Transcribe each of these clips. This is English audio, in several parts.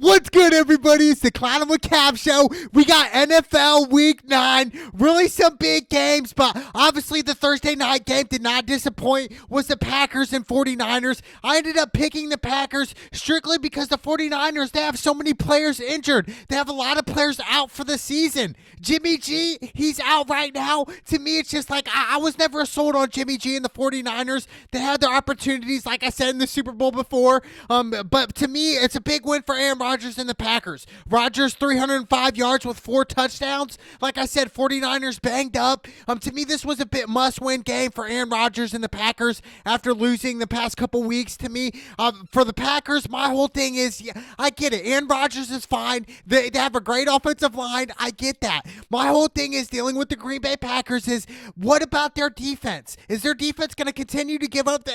What's good, everybody? It's the Clown with Cap Show. We got NFL Week 9. Really some big games, but obviously the Thursday night game did not disappoint. Was the Packers and 49ers. I ended up picking the Packers strictly because the 49ers, they have so many players injured. They have a lot of players out for the season. Jimmy G, he's out right now. To me, it's just like I was never sold on Jimmy G and the 49ers. They had their opportunities, like I said, in the Super Bowl before. But to me, it's a big win for Aaron Rodgers and the Packers. Rodgers, 305 yards with 4 touchdowns. Like I said, 49ers banged up. To me, this was a bit must-win game for Aaron Rodgers and the Packers after losing the past couple weeks. To me, for the Packers, my whole thing is, yeah, I get it. Aaron Rodgers is fine. They have a great offensive line. I get that. My whole thing is dealing with the Green Bay Packers is, what about their defense? Is their defense going to continue to give up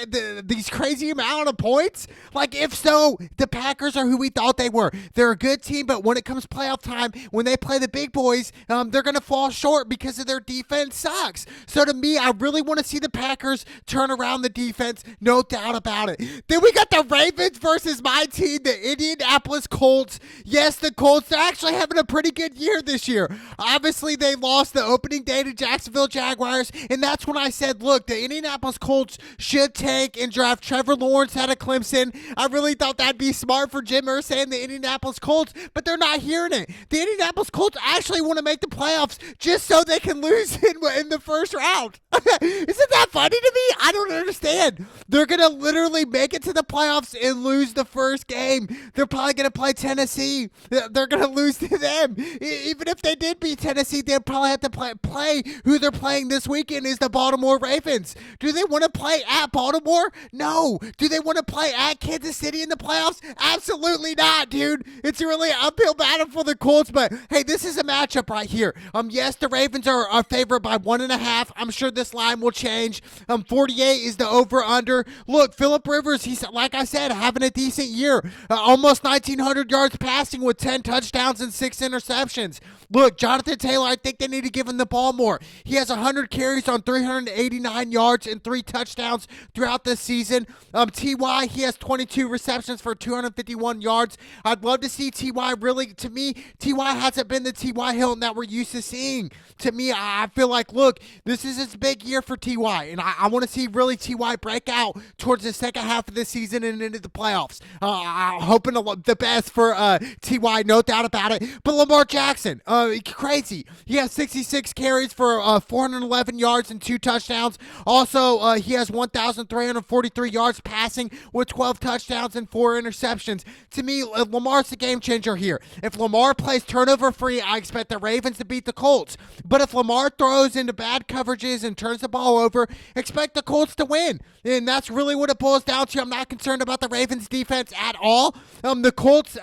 these crazy amount of points? Like, if so, the Packers are who we thought they were. They're a good team, but when it comes playoff time, when they play the big boys, they're going to fall short because of their defense sucks. So to me, I really want to see the Packers turn around the defense, no doubt about it. Then we got the Ravens versus my team, the Indianapolis Colts. Yes, the Colts, they're actually having a pretty good year this year. Obviously, they lost the opening day to Jacksonville Jaguars, and that's when I said, look, the Indianapolis Colts should take and draft Trevor Lawrence out of Clemson. I really thought that'd be smart for Jim Irsay and the Indianapolis Colts, but they're not hearing it. The Indianapolis Colts actually want to make the playoffs just so they can lose in the first round. Isn't that funny to me? I don't understand. They're going to literally make it to the playoffs and lose the first game. They're probably going to play Tennessee. They're going to lose to them. Even if they did beat Tennessee, they'd probably have to play who they're playing this weekend is the Baltimore Ravens. Do they want to play at Baltimore? No. Do they want to play at Kansas City in the playoffs? Absolutely not, dude. It's really an uphill battle for the Colts, but hey, this is a matchup right here. Yes, the Ravens are favored by 1.5. I'm sure this line will change. 48 is the over-under. Look, Phillip Rivers, he's, like I said, having a decent year. Almost 1,900 yards passing with 10 touchdowns and 6 interceptions. Look, Jonathan Taylor, I think they need to give him the ball more. He has 100 carries on 389 yards and 3 touchdowns throughout this season. T.Y., he has 22 receptions for 251 yards. I'd love to see T.Y. really, to me, T.Y. hasn't been the T.Y. Hilton that we're used to seeing. To me, I feel like, look, this is his big year for T.Y., and I want to see really T.Y. break out towards the second half of the season and into the playoffs. I'm hoping the best for T.Y., no doubt about it. But Lamar Jackson, crazy. He has 66 carries for 411 yards and 2 touchdowns. Also, he has 1,343 yards passing with 12 touchdowns and 4 interceptions. To me, Lamar's the game changer here. If Lamar plays turnover free, I expect the Ravens to beat the Colts. But if Lamar throws into bad coverages and turns the ball over, expect the Colts to win. And that's really what it boils down to. I'm not concerned about the Ravens defense at all. The Colts,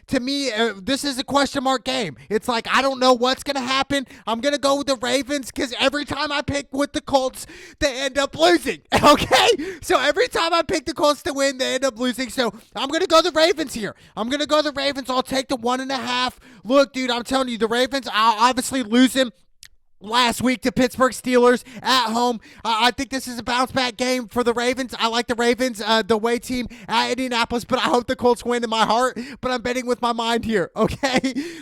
to me, this is a question mark game. It's like, I don't know what's going to happen. I'm going to go with the Ravens because every time I pick with the Colts, they end up losing. Okay? So every time I pick the Colts to win, they end up losing. So I'm going to go the Ravens here. I'm going to go the Ravens. I'll take the 1.5. Look, dude, I'm telling you, the Ravens, I'll obviously lose them last week to Pittsburgh Steelers at home. I think this is a bounce-back game for the Ravens. I like the Ravens, the away team at Indianapolis, but I hope the Colts win in my heart, but I'm betting with my mind here, okay?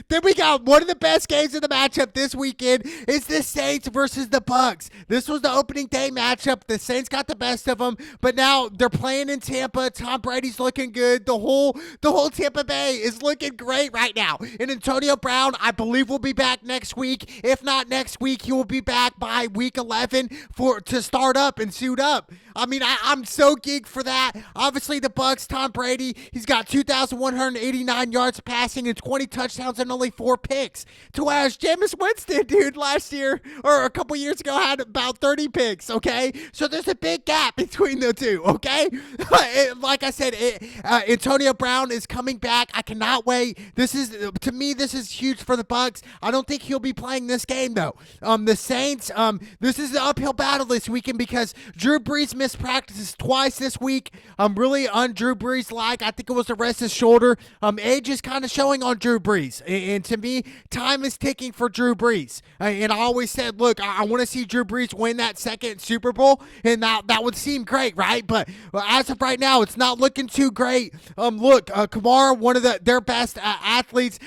Then we got one of the best games of the matchup this weekend is the Saints versus the Bucs. This was the opening day matchup. The Saints got the best of them, but now they're playing in Tampa. Tom Brady's looking good. The whole Tampa Bay is looking great right now. And Antonio Brown, I believe, will be back next week. If not next week, he will be back by week 11 to start up and suit up. I mean, I'm so geeked for that. Obviously, the Bucs, Tom Brady, he's got 2,189 yards passing and 20 touchdowns and only 4 picks. To whereas Jameis Winston, dude, last year or a couple years ago had about 30 picks, okay? So there's a big gap between the two, okay? Like I said, Antonio Brown is coming back. I cannot wait. To me, this is huge for the Bucs. I don't think he'll be playing this game, though. The Saints, this is an uphill battle this weekend because Drew Brees missed practices twice this week. Really on Drew Brees like. I think it was the rest of his shoulder. Age is kind of showing on Drew Brees. And to me, time is ticking for Drew Brees. And I always said, look, I want to see Drew Brees win that second Super Bowl, and that would seem great, right? But as of right now, it's not looking too great. Look, Kamara, one of their best athletes,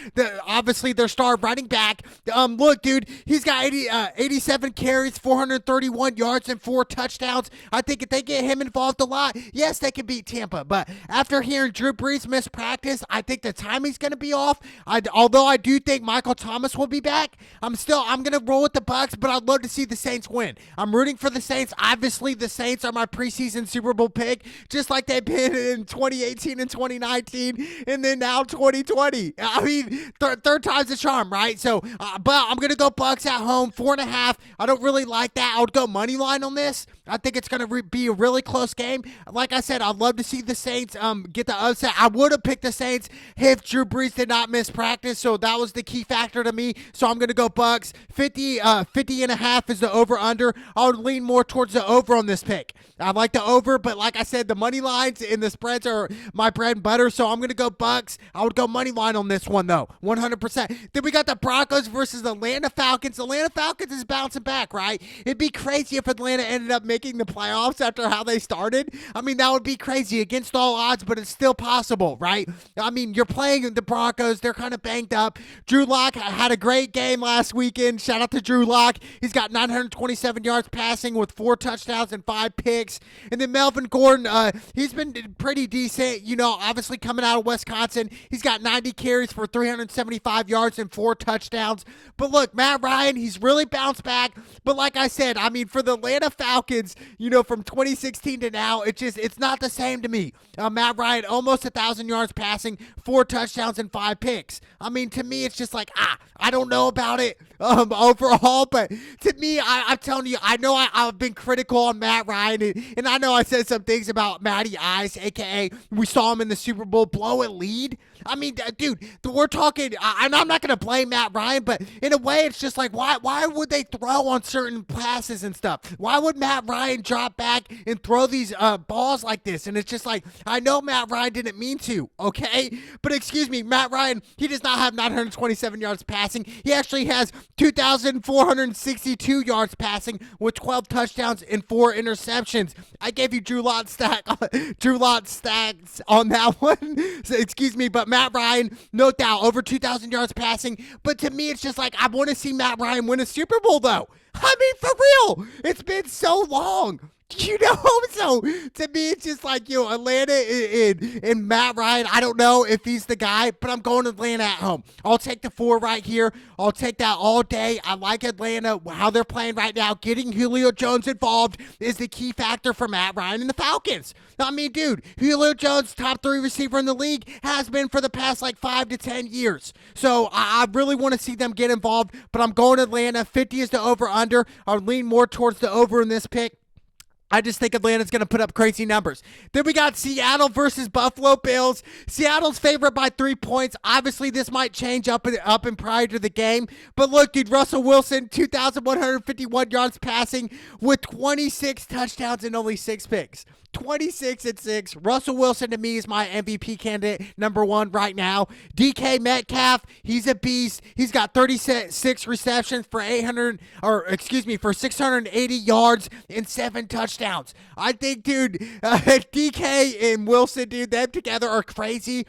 obviously their star running back. Look, dude, he's got 87 carries, 431 yards, and 4 touchdowns. I think if they get him involved a lot, yes, they can beat Tampa. But after hearing Drew Brees miss practice, I think the timing's going to be off. Although I do think Michael Thomas will be back, I'm going to roll with the Bucs, but I'd love to see the Saints win. I'm rooting for the Saints. Obviously, the Saints are my preseason Super Bowl pick, just like they've been in 2018 and 2019, and then now 2020. I mean, third time's a charm, right? So, but I'm going to go Bucs at home, 4.5. I don't really like that. I would go money line on this. I think it's going to be a really close game. Like I said, I'd love to see the Saints get the upset. I would have picked the Saints if Drew Brees did not miss practice, so that was the key factor to me. So I'm going to go Bucs. 50.5 is the over-under. I would lean more towards the over on this pick. I like the over, but like I said, the money lines and the spreads are my bread and butter, so I'm going to go Bucs. I would go money line on this one, though, 100%. Then we got the Broncos versus the Atlanta Falcons. The Atlanta Falcons is bouncing back, right? It'd be crazy if Atlanta ended up making the playoffs after how they started. I mean, that would be crazy against all odds, but it's still possible, right? I mean, you're playing the Broncos. They're kind of banged up. Drew Lock had a great game last weekend. Shout out to Drew Lock. He's got 927 yards passing with 4 touchdowns and 5 picks. And then Melvin Gordon, he's been pretty decent, obviously coming out of Wisconsin. He's got 90 carries for 375 yards and 4 touchdowns. But look, Matt Ryan, he's really bounced back. But like I said, I mean, for the Atlanta Falcons, from 2016 to now, it's not the same to me. Matt Ryan, almost 1,000 yards passing, 4 touchdowns and 5 picks. I mean, to me, it's just like, I don't know about it overall, but to me, I'm telling you, I know I've been critical on Matt Ryan, and I know I said some things about Matty Ice, a.k.a. we saw him in the Super Bowl blow a lead. I mean, dude, we're talking, and I'm not going to blame Matt Ryan, but in a way, it's just like, why would they throw on certain passes and stuff? Why would Matt Ryan drop back and throw these balls like this? And it's just like, I know Matt Ryan didn't mean to, okay? But excuse me, Matt Ryan, he does not have 927 yards passing. He actually has 2,462 yards passing with 12 touchdowns and 4 interceptions. I gave you Drew Lock stats on that one. So, excuse me, but Matt Ryan, no doubt, over 2,000 yards passing. But to me, it's just like, I want to see Matt Ryan win a Super Bowl, though. I mean, for real. It's been so long. So to me, it's just like, Atlanta and Matt Ryan, I don't know if he's the guy, but I'm going Atlanta at home. I'll take the 4 right here. I'll take that all day. I like Atlanta, how they're playing right now. Getting Julio Jones involved is the key factor for Matt Ryan and the Falcons. I mean, dude, Julio Jones, top 3 receiver in the league, has been for the past 5 to 10 years. So I really want to see them get involved, but I'm going Atlanta. 50 is the over-under. I'll lean more towards the over in this pick. I just think Atlanta's going to put up crazy numbers. Then we got Seattle versus Buffalo Bills. Seattle's favored by 3 points. Obviously, this might change up and prior to the game. But look, dude, Russell Wilson, 2,151 yards passing with 26 touchdowns and only 6 picks. 26-6. Russell Wilson, to me, is my MVP candidate, number 1 right now. DK Metcalf, he's a beast. He's got 36 receptions for 680 yards and 7 touchdowns. I think, dude, DK and Wilson, dude, them together are crazy.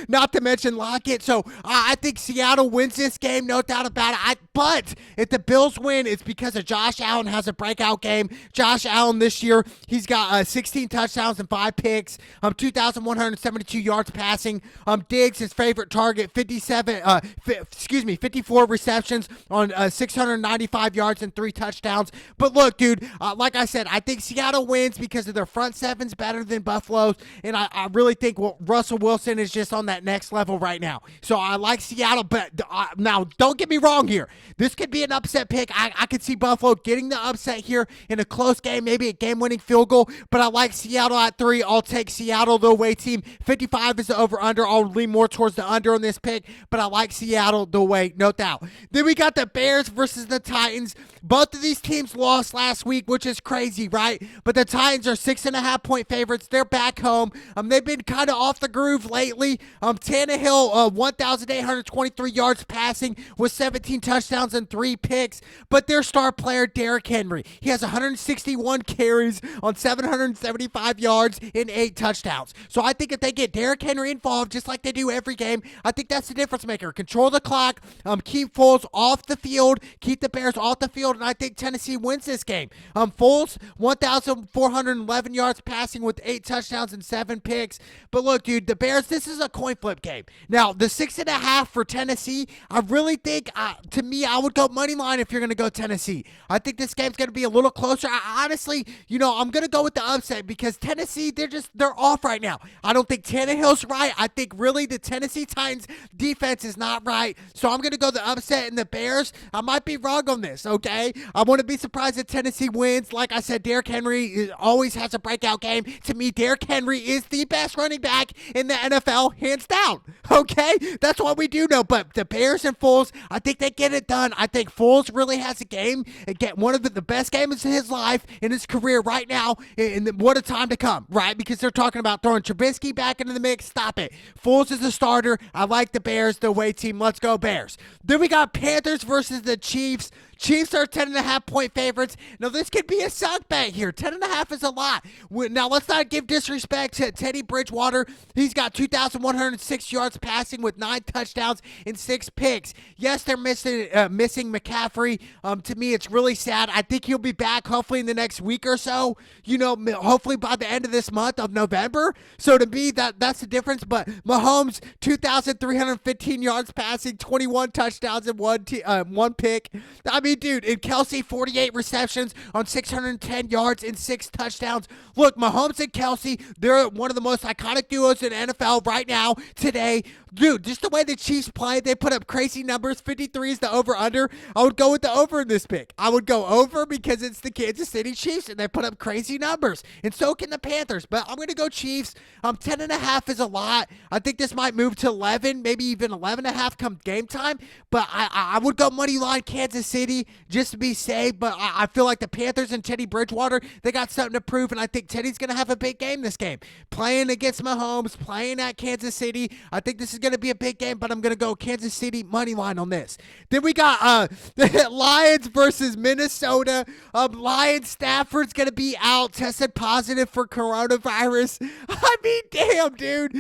Not to mention Lockett. So I think Seattle wins this game, no doubt about it. But if the Bills win, it's because of Josh Allen has a breakout game. Josh Allen this year, he's got 16 touchdowns and 5 picks, 2,172 yards passing. Diggs, his favorite target, 54 receptions on 695 yards and 3 touchdowns. But look, dude, like I said, I think Seattle wins because of their front seven's better than Buffalo's, and I really think Russell Wilson is just on that next level right now. So I like Seattle, but now don't get me wrong here. This could be an upset pick. I could see Buffalo getting the upset here in a close game, maybe a game-winning field goal, but I like Seattle at 3. I'll take Seattle, the away team. 55 is the over-under. I'll lean more towards the under on this pick, but I like Seattle, the way, no doubt. Then we got the Bears versus the Titans. Both of these teams lost last week, which is crazy, right? But the Titans are 6.5-point favorites. They're back home. They've been kind of off the group improved lately. Tannehill, 1,823 yards passing with 17 touchdowns and 3 picks. But their star player, Derrick Henry, he has 161 carries on 775 yards and 8 touchdowns. So I think if they get Derrick Henry involved, just like they do every game, I think that's the difference maker. Control the clock, keep Foles off the field, keep the Bears off the field, and I think Tennessee wins this game. Foles, 1,411 yards passing with 8 touchdowns and 7 picks. But look, dude, the Bears, this is a coin flip game. Now, the 6.5 for Tennessee, I really think, to me, I would go money line if you're going to go Tennessee. I think this game's going to be a little closer. Honestly, I'm going to go with the upset because Tennessee, they're off right now. I don't think Tannehill's right. I think really the Tennessee Titans defense is not right. So I'm going to go the upset in the Bears. I might be wrong on this, okay? I wouldn't be surprised if Tennessee wins. Like I said, Derrick Henry always has a breakout game. To me, Derrick Henry is the best running back in the NFL, hands down, okay? That's what we do know. But the Bears and Foles, I think they get it done. I think Foles really has a game, get one of the best games in his life, in his career right now, and what a time to come, right? Because they're talking about throwing Trubisky back into the mix. Stop it. Foles is a starter. I like the Bears, the away team. Let's go Bears. Then we got Panthers versus the Chiefs. Chiefs are 10.5 point favorites. Now, this could be a suck bet here. 10.5 is a lot. Now, let's not give disrespect to Teddy Bridgewater. He's got 2,106 yards passing with 9 touchdowns and 6 picks. Yes, they're missing McCaffrey. To me, it's really sad. I think he'll be back hopefully in the next week or so. Hopefully by the end of this month of November. So to me, that's the difference. But Mahomes, 2,315 yards passing, 21 touchdowns and 1 pick. I mean, dude, and Kelsey, 48 receptions on 610 yards and 6 touchdowns. Look, Mahomes and Kelsey, they're one of the most iconic duos in NFL right now, today. Dude, just the way the Chiefs play, they put up crazy numbers. 53 is the over-under. I would go with the over in this pick. I would go over because it's the Kansas City Chiefs, and they put up crazy numbers. And so can the Panthers. But I'm going to go Chiefs. 10.5 is a lot. I think this might move to 11, maybe even 11.5 come game time. But I would go money line Kansas City just to be safe. But I feel like the Panthers and Teddy Bridgewater, they got something to prove, and I think Teddy's going to have a big game this game. Playing against Mahomes, playing at Kansas City. I think this is going to be a big game, but I'm going to go Kansas City money line on this. Then we got the Lions versus Minnesota. Lions, Stafford's going to be out, tested positive for coronavirus. I mean, damn, dude.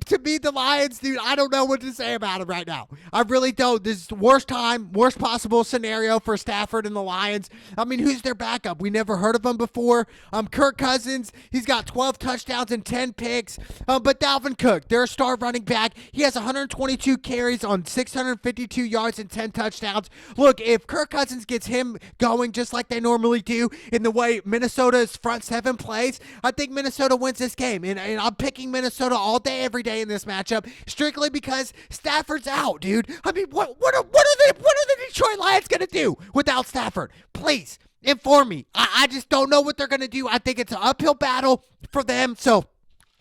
To me, the Lions, dude, I don't know what to say about them right now. I really don't. This is the worst possible scenario for Stafford and the Lions. I mean, who's their backup? We never heard of him before. Kirk Cousins, he's got 12 touchdowns and 10 picks. But Dalvin Cook, their star running back, he has 122 carries on 652 yards and 10 touchdowns. Look, if Kirk Cousins gets him going just like they normally do in the way Minnesota's front seven plays, I think Minnesota wins this game. And I'm picking Minnesota all day, every day in this matchup, strictly because Stafford's out, dude. I mean, what are the Detroit Lions going to do without Stafford? Please, inform me. I just don't know what they're going to do. I think it's an uphill battle for them, so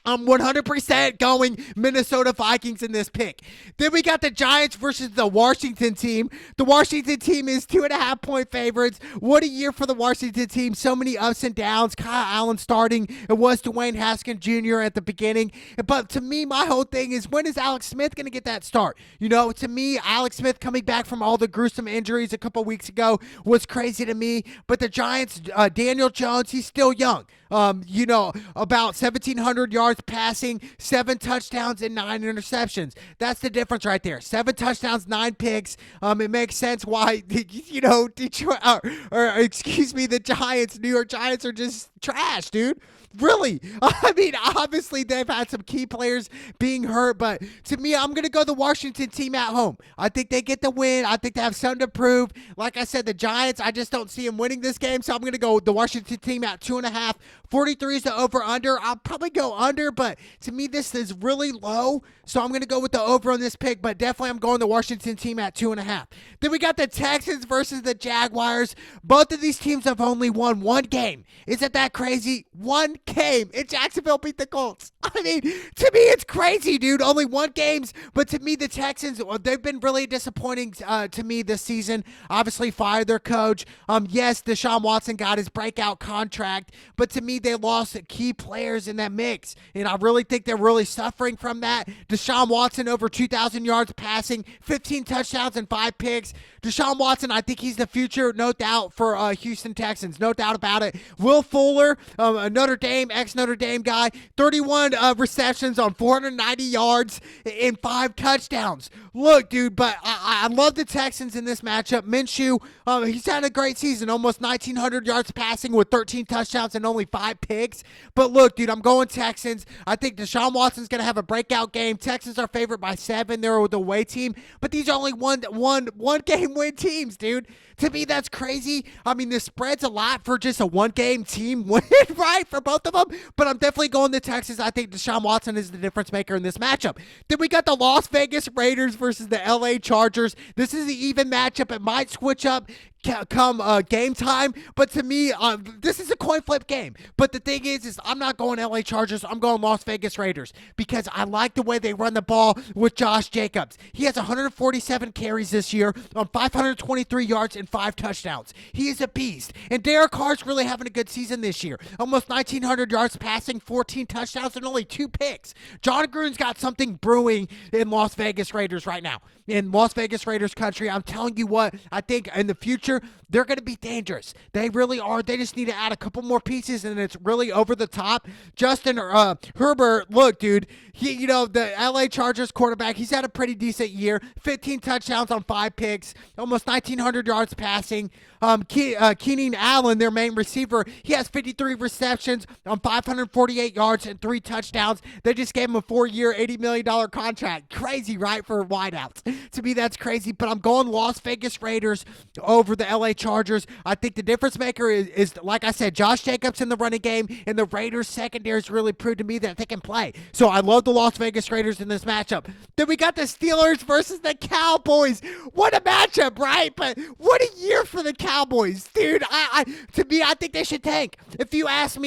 I'm 100% going Minnesota Vikings in this pick. Then we got the Giants versus the Washington team. The Washington team is 2.5 point favorites. What a year for the Washington team. So many ups and downs. Kyle Allen starting. It was Dwayne Haskins Jr. at the beginning. But to me, my whole thing is, when is Alex Smith going to get that start? To me, Alex Smith coming back from all the gruesome injuries a couple weeks ago was crazy to me. But the Giants, Daniel Jones, he's still young. About 1,700 yards passing, 7 touchdowns, and 9 interceptions. That's the difference right there. 7 touchdowns, 9 picks. It makes sense why, Detroit, the Giants, New York Giants are just trash, dude. Really? I mean, obviously they've had some key players being hurt, but to me, I'm going to go the Washington team at home. I think they get the win. I think they have something to prove. Like I said, the Giants, I just don't see them winning this game, so I'm going to go the Washington team at 2.5. 43 is the over-under. I'll probably go under, but to me, this is really low, so I'm going to go with the over on this pick, but definitely I'm going the Washington team at 2.5. Then we got the Texans versus the Jaguars. Both of these teams have only won one game. Isn't that crazy? One game, and Jacksonville beat the Colts. I mean, to me, it's crazy, dude. Only one games, but to me, the Texans, they've been really disappointing to me this season. Obviously, fired their coach. Yes, Deshaun Watson got his breakout contract, but to me, they lost key players in that mix, and I really think they're really suffering from that. Deshaun Watson over 2,000 yards passing, 15 touchdowns and 5 picks. Deshaun Watson, I think he's the future, no doubt, for Houston Texans, no doubt about it. Will Fuller, a Notre Dame, ex-Notre Dame guy, 31 receptions on 490 yards and 5 touchdowns. Look, dude, but I love the Texans in this matchup. Minshew, he's had a great season, almost 1,900 yards passing with 13 touchdowns and only 5 picks. But look, dude, I'm going Texans. I think Deshaun Watson's going to have a breakout game. Texans are favored by 7. They're the away team, but these are only one game win teams, dude. To me, that's crazy. I mean, the spread's a lot for just a one-game team win, right, for both of them. But I'm definitely going to Texas. I think Deshaun Watson is the difference maker in this matchup. Then we got the Las Vegas Raiders versus the LA Chargers. This is the even matchup. It might switch up come game time, but to me, this is a coin flip game. But the thing is I'm not going LA Chargers. I'm going Las Vegas Raiders because I like the way they run the ball with Josh Jacobs. He has 147 carries this year on 523 yards and 5 touchdowns. He is a beast. And Derek Carr's really having a good season this year. Almost 1,900 yards passing, 14 touchdowns, and only 2 picks. John Gruden's got something brewing in Las Vegas Raiders right now. In Las Vegas Raiders country, I'm telling you what, I think in the future, they're going to be dangerous. They really are. They just need to add a couple more pieces, and it's really over the top. Justin Herbert, look, dude, the LA Chargers quarterback, he's had a pretty decent year. 15 touchdowns on 5 picks, almost 1,900 yards passing. Keenan Allen, their main receiver, he has 53 receptions on 548 yards and 3 touchdowns. They just gave him a 4-year, $80 million contract. Crazy, right, for wideouts. To me, that's crazy, but I'm going Las Vegas Raiders over the LA Chargers. I think the difference maker is, like I said, Josh Jacobs in the running game, and the Raiders secondary has really proved to me that they can play. So I love the Las Vegas Raiders in this matchup. Then we got the Steelers versus the Cowboys. What a matchup, right? But what a year for the Cowboys, dude. To me, I think they should tank. If you ask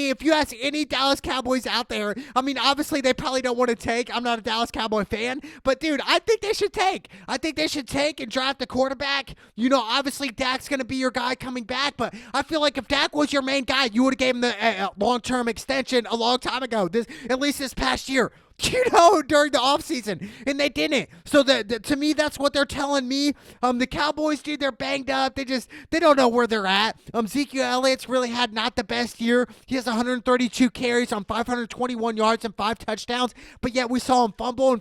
any Dallas Cowboys out there, I mean, obviously they probably don't want to tank. I'm not a Dallas Cowboy fan, but dude, I think they should tank. I think they should tank and draft the quarterback. Obviously Dak's going to be your guy coming back, but I feel like if Dak was your main guy, you would have gave him the long-term extension a long time ago, at least this past year. During the offseason, and they didn't. So to me, that's what they're telling me. The Cowboys, dude, they're banged up. They don't know where they're at. Ezekiel Elliott's really had not the best year. He has 132 carries on 521 yards and 5 touchdowns, but yet we saw him fumble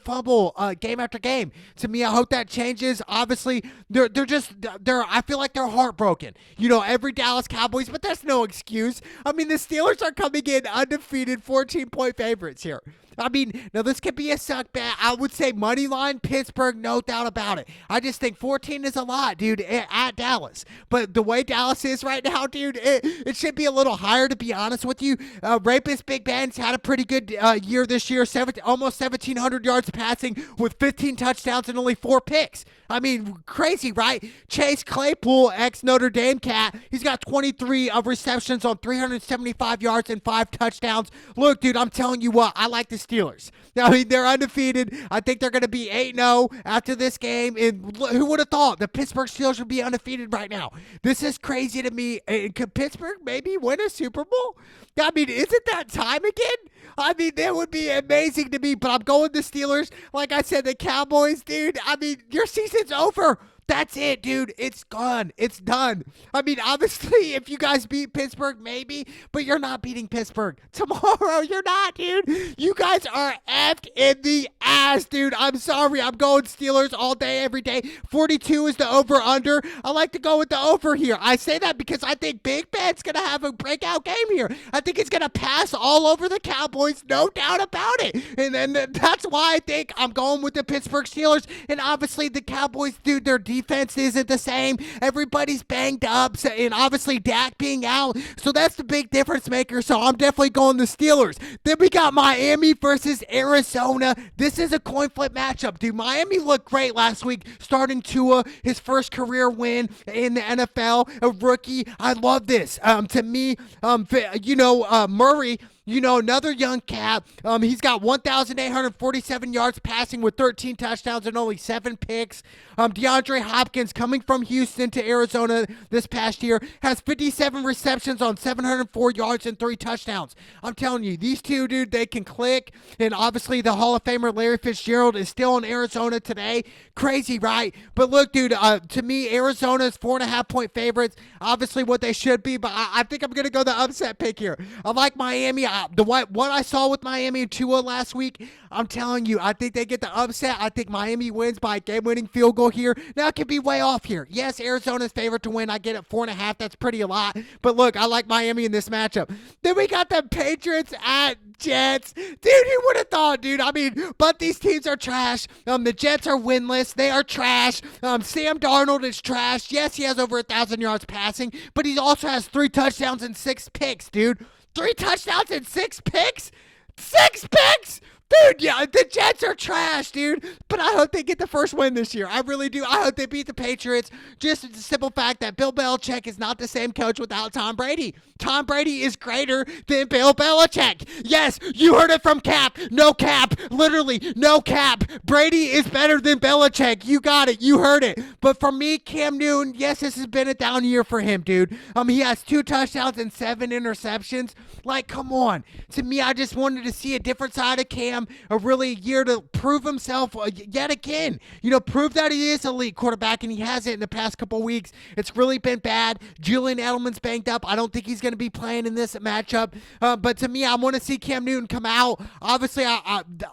game after game. To me, I hope that changes. Obviously, I feel like they're heartbroken. Every Dallas Cowboys, but that's no excuse. I mean, the Steelers are coming in undefeated 14-point favorites here. I mean, now this could be a suck bet. I would say money line Pittsburgh, no doubt about it. I just think 14 is a lot, dude, at Dallas. But the way Dallas is right now, dude, it should be a little higher, to be honest with you. Rapist Big Ben's had a pretty good year this year, almost 1,700 yards passing with 15 touchdowns and only 4 picks. I mean, crazy, right? Chase Claypool, ex-Notre Dame cat, he's got 23 receptions on 375 yards and 5 touchdowns. Look, dude, I'm telling you what, I like the Steelers. I mean, they're undefeated. I think they're going to be 8-0 after this game. And who would have thought the Pittsburgh Steelers would be undefeated right now? This is crazy to me. And could Pittsburgh maybe win a Super Bowl? I mean, isn't that time again? I mean, that would be amazing to me, but I'm going the Steelers. Like I said, the Cowboys, dude, I mean, your season's over. That's it, dude. It's gone. It's done. I mean, obviously, if you guys beat Pittsburgh, maybe, but you're not beating Pittsburgh. Tomorrow, you're not, dude. You guys are effed in the ass, dude. I'm sorry. I'm going Steelers all day, every day. 42 is the over-under. I like to go with the over here. I say that because I think Big Ben's going to have a breakout game here. I think he's going to pass all over the Cowboys, no doubt about it. And then that's why I think I'm going with the Pittsburgh Steelers. And obviously, the Cowboys, dude, their defense isn't the same. Everybody's banged up, and obviously Dak being out. So that's the big difference maker. So I'm definitely going the Steelers. Then we got Miami versus Arizona. This is a coin flip matchup, dude. Miami looked great last week, starting Tua, his first career win in the NFL, a rookie. I love this. To me, Murray, Another young cat. He's got 1,847 yards passing with 13 touchdowns and only 7 picks. DeAndre Hopkins, coming from Houston to Arizona this past year, has 57 receptions on 704 yards and 3 touchdowns. I'm telling you, these two, dude, they can click. And obviously, the Hall of Famer Larry Fitzgerald is still in Arizona today. Crazy, right? But look, dude, to me, Arizona is 4.5-point favorites. Obviously, what they should be, but I think I'm going to go the upset pick here. I like Miami. What I saw with Miami and Tua last week, I'm telling you, I think they get the upset. I think Miami wins by a game-winning field goal here. Now, it could be way off here. Yes, Arizona's favorite to win. I get it, 4.5. That's pretty a lot. But look, I like Miami in this matchup. Then we got the Patriots at Jets. Dude, who would have thought, dude? I mean, but these teams are trash. The Jets are winless. They are trash. Sam Darnold is trash. Yes, he has over 1,000 yards passing, but he also has 3 touchdowns and 6 picks, dude. 3 touchdowns and 6 picks? 6 picks? Dude, yeah, the Jets are trash, dude. But I hope they get the first win this year. I really do. I hope they beat the Patriots. Just the simple fact that Bill Belichick is not the same coach without Tom Brady. Tom Brady is greater than Bill Belichick. Yes, you heard it from Cap. No cap. Literally, no cap. Brady is better than Belichick. You got it. You heard it. But for me, Cam Newton, yes, this has been a down year for him, dude. He has 2 touchdowns and 7 interceptions. Like, come on. To me, I just wanted to see a different side of Cam. A really year to prove himself yet again. Prove that he is an elite quarterback, and he hasn't in the past couple weeks. It's really been bad. Julian Edelman's banged up. I don't think he's going to be playing in this matchup. But to me, I want to see Cam Newton come out. Obviously,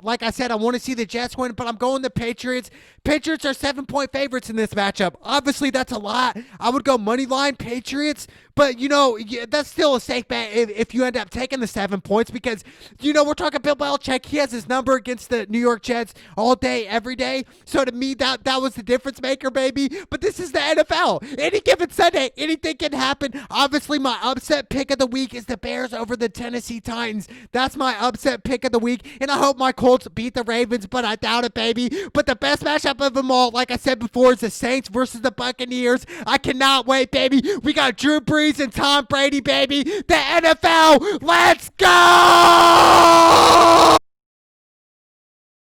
like I said, I want to see the Jets win, but I'm going the Patriots. Patriots are 7-point favorites in this matchup. Obviously, that's a lot. I would go money line Patriots, but that's still a safe bet if you end up taking the 7 points, because we're talking Bill Belichick. He has his number against the New York Jets all day, every day. So to me, that was the difference maker, baby. But this is the NFL. Any given Sunday, anything can happen. Obviously, my upset pick of the week is the Bears over the Tennessee Titans. That's my upset pick of the week, and I hope my Colts beat the Ravens, but I doubt it, baby. But the best matchup of them all, like I said before, is the Saints versus the Buccaneers. I cannot wait, baby. We got Drew Brees and Tom Brady, baby. The NFL, let's go!